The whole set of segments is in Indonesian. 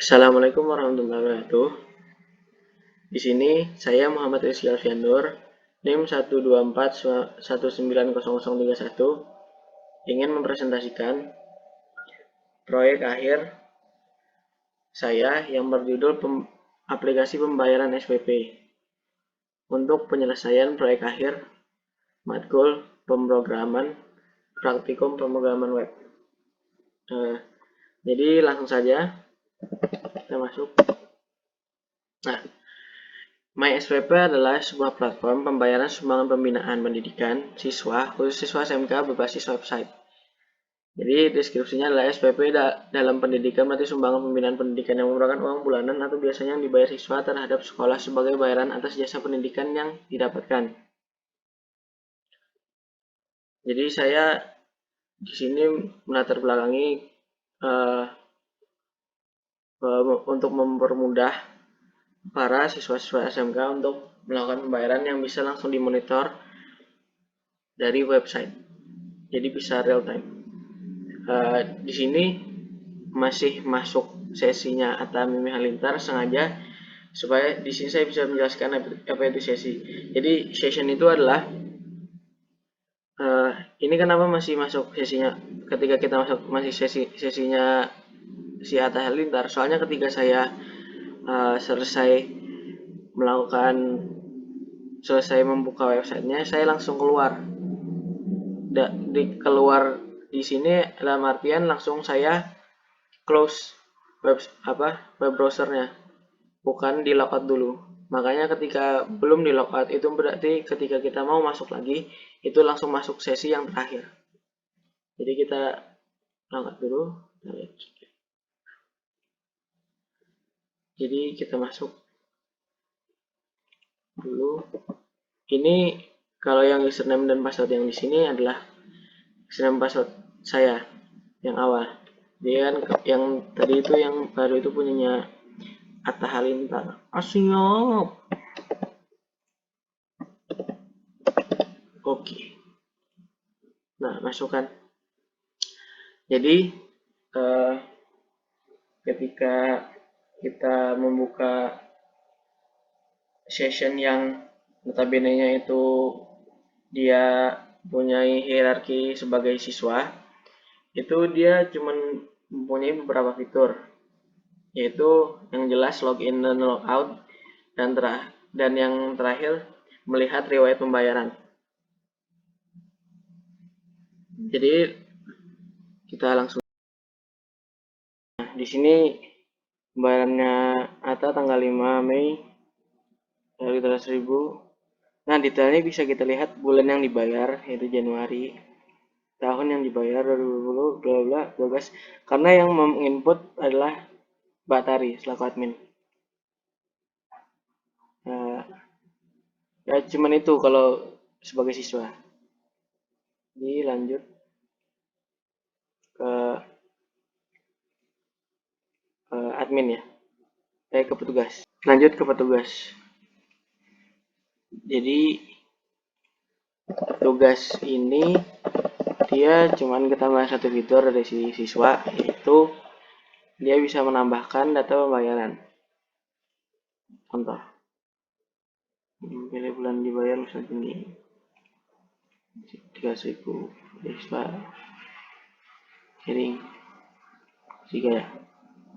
Assalamualaikum warahmatullahi wabarakatuh. Di sini saya Muhammad Rizky Alfiandur, NIM 124190031, ingin mempresentasikan proyek akhir saya yang berjudul aplikasi pembayaran SPP. Untuk penyelesaian proyek akhir matkul pemrograman praktikum pemrograman web. Jadi langsung saja kita masuk. Nah, MySPP adalah sebuah platform pembayaran sumbangan pembinaan pendidikan siswa, khusus siswa SMK berbasis website. Jadi deskripsinya adalah SPP dalam pendidikan berarti sumbangan pembinaan pendidikan yang merupakan uang bulanan atau biasanya yang dibayar siswa terhadap sekolah sebagai bayaran atas jasa pendidikan yang didapatkan. Jadi saya di sini melatar belakangi untuk mempermudah para siswa-siswa SMK untuk melakukan pembayaran yang bisa langsung dimonitor dari website. Jadi bisa real time. Di sini masih masuk sesinya Atta Mimi Halilintar sengaja supaya di sini saya bisa menjelaskan apa itu sesi. Jadi session itu adalah ini kenapa masih masuk sesinya ketika kita masuk masih sesinya si Atta Halilintar, soalnya ketika saya selesai membuka websitenya, saya langsung keluar. Keluar di sini dalam artian langsung saya close web browsernya, bukan di logout dulu. Makanya ketika belum di logout itu berarti ketika kita mau masuk lagi itu langsung masuk sesi yang terakhir. Jadi kita logout dulu. Jadi kita masuk dulu. Ini kalau yang username dan password yang di sini adalah username password saya yang awal. Dia kan yang tadi itu yang baru itu punyanya Atta Halilintar. Asyik. Oke. Nah, masukkan. Jadi ketika kita membuka session yang notabene-nya itu dia punya hierarki sebagai siswa, itu dia cuma mempunyai beberapa fitur, yaitu yang jelas login dan logout, dan yang terakhir melihat riwayat pembayaran. Jadi kita langsung. Nah, di sini pembayarannya Atta tanggal 5 Mei dari 300.000. Nah, detailnya bisa kita lihat bulan yang dibayar yaitu Januari, tahun yang dibayar 2020, bla bla 12. Karena yang menginput adalah Mbak Tari selaku admin. Ya cuman itu kalau sebagai siswa. Jadi lanjut ke admin ya. Ke petugas. Lanjut ke petugas. Jadi petugas ini dia cuman ketambahan satu fitur dari si siswa, yaitu dia bisa menambahkan data pembayaran. Contoh, pilih bulan dibayar misalnya ini 300.000 siswa sharing 3 ya.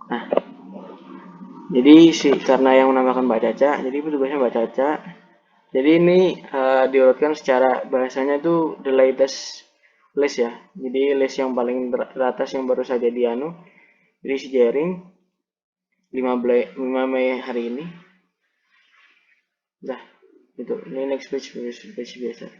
Nah, jadi karena yang menambahkan Mbak Caca, jadi petugasnya Mbak Caca. Jadi ini diurutkan secara bahasanya itu the latest list ya. Jadi list yang paling teratas yang baru saja jadi si Jering 5 Mei hari ini. Nah, itu ini next page biasa.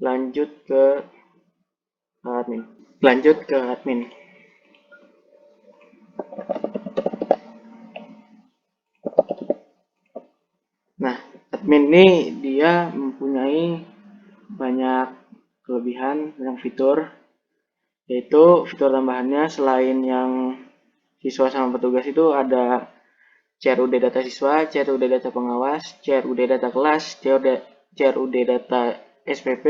Lanjut ke admin. Nah, admin ini dia mempunyai banyak kelebihan, banyak fitur, yaitu fitur tambahannya selain yang siswa sama petugas itu ada CRUD data siswa, CRUD data pengawas, CRUD data kelas, CRUD data SPP,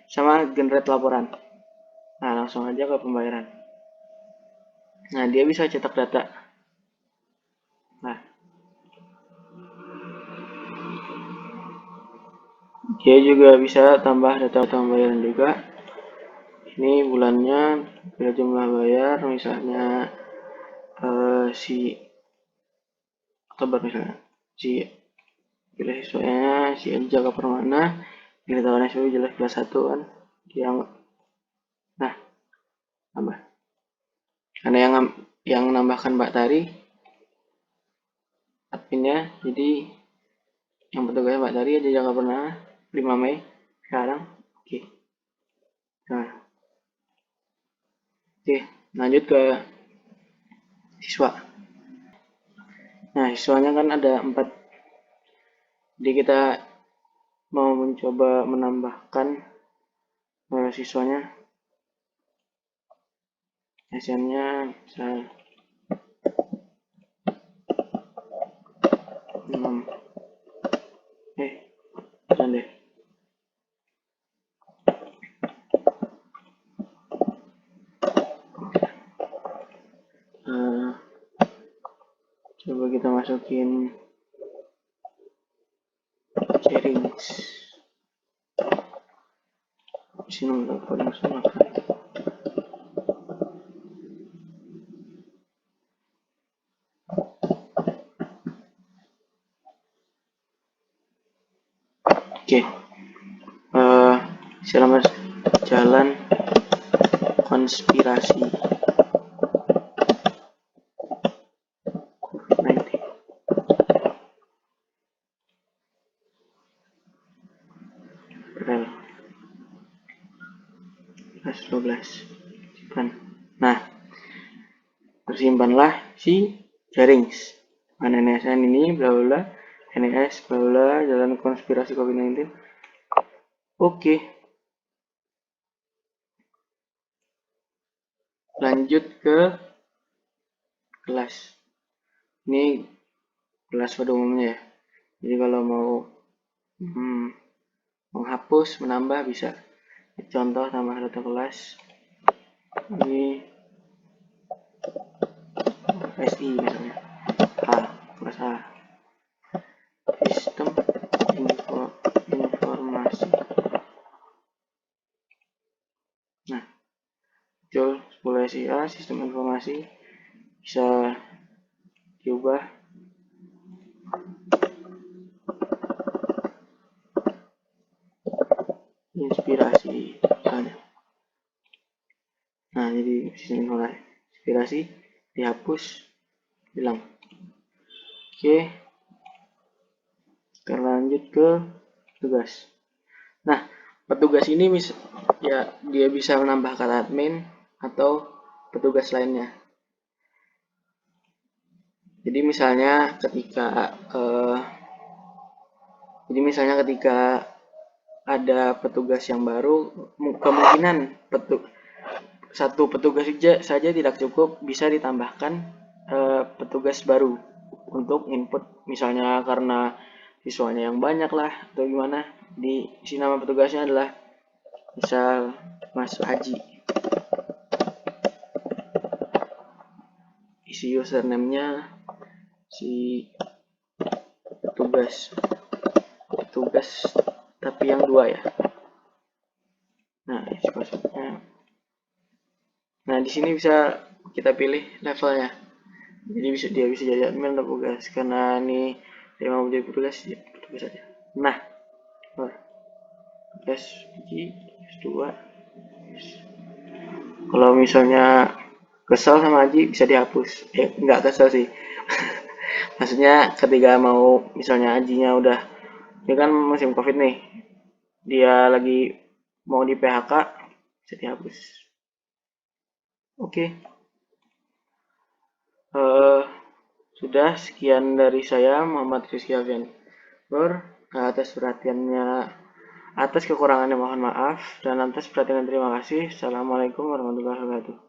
sama generate laporan. Nah, langsung aja ke pembayaran. Nah, dia bisa cetak data. Nah, dia juga bisa tambah data pembayaran juga. Ini bulannya, bila jumlah bayar misalnya si Oktober misalnya, si pilih siswanya si Jaka Permana, pilih tahun SPP jelas kelas 1 kan, yang nah tambah. Karena yang menambahkan Mbak Tari adminnya, jadi yang petugasnya Mbak Tari aja Jaka Permana 5 Mei sekarang. Oke. Nah, oke, lanjut ke siswa. Nah, siswanya kan ada 4. Jadi kita mau mencoba menambahkan siswanya. SN-nya bisa 6. Jangan deh. Coba kita masukin Jerings. Sini untuk makan. Oke. Selamat jalan konspirasi COVID-19. Rel 12. Nah, tersimpanlah si Jerings. NSN ini bla bla NS bla bla jalan konspirasi COVID-19. Oke. Lanjut ke kelas. Ini kelas pada umumnya ya. Jadi kalau mau menghapus, menambah bisa. Contoh tambah data kelas. Ini SI misalnya. Kelas A. Sistem informasi. Nah, muncul 10 SIA, sistem informasi bisa diubah inspirasi misalnya. Nah, jadi sistem informasi inspirasi dihapus, hilang. Oke, kita lanjut ke tugas. Nah, petugas ini ya dia bisa menambah kata admin atau petugas lainnya. Jadi misalnya ketika ada petugas yang baru, kemungkinan satu petugas saja tidak cukup, bisa ditambahkan petugas baru untuk input, misalnya karena siswanya yang banyak lah atau gimana. Di sini nama petugasnya adalah misal Mas Haji, isi username-nya si petugas tapi yang 2 ya. Nah, isi passwordnya. Nah, di sini bisa kita pilih levelnya. Jadi dia bisa jadi admin atau petugas. Karena ini dia mau menjadi petugas, ya petugas saja. Nah, petugas biji, S2. Kalau misalnya kesel sama Haji bisa dihapus. Nggak kesel sih. Maksudnya ketika mau misalnya Hajinya udah, ini kan musim COVID nih, dia lagi mau di PHK, bisa dihapus. Oke. Sudah sekian dari saya, Muhammad Rizky Alfian. Atas perhatiannya, atas kekurangannya mohon maaf, dan atas perhatiannya terima kasih. Assalamualaikum warahmatullahi wabarakatuh.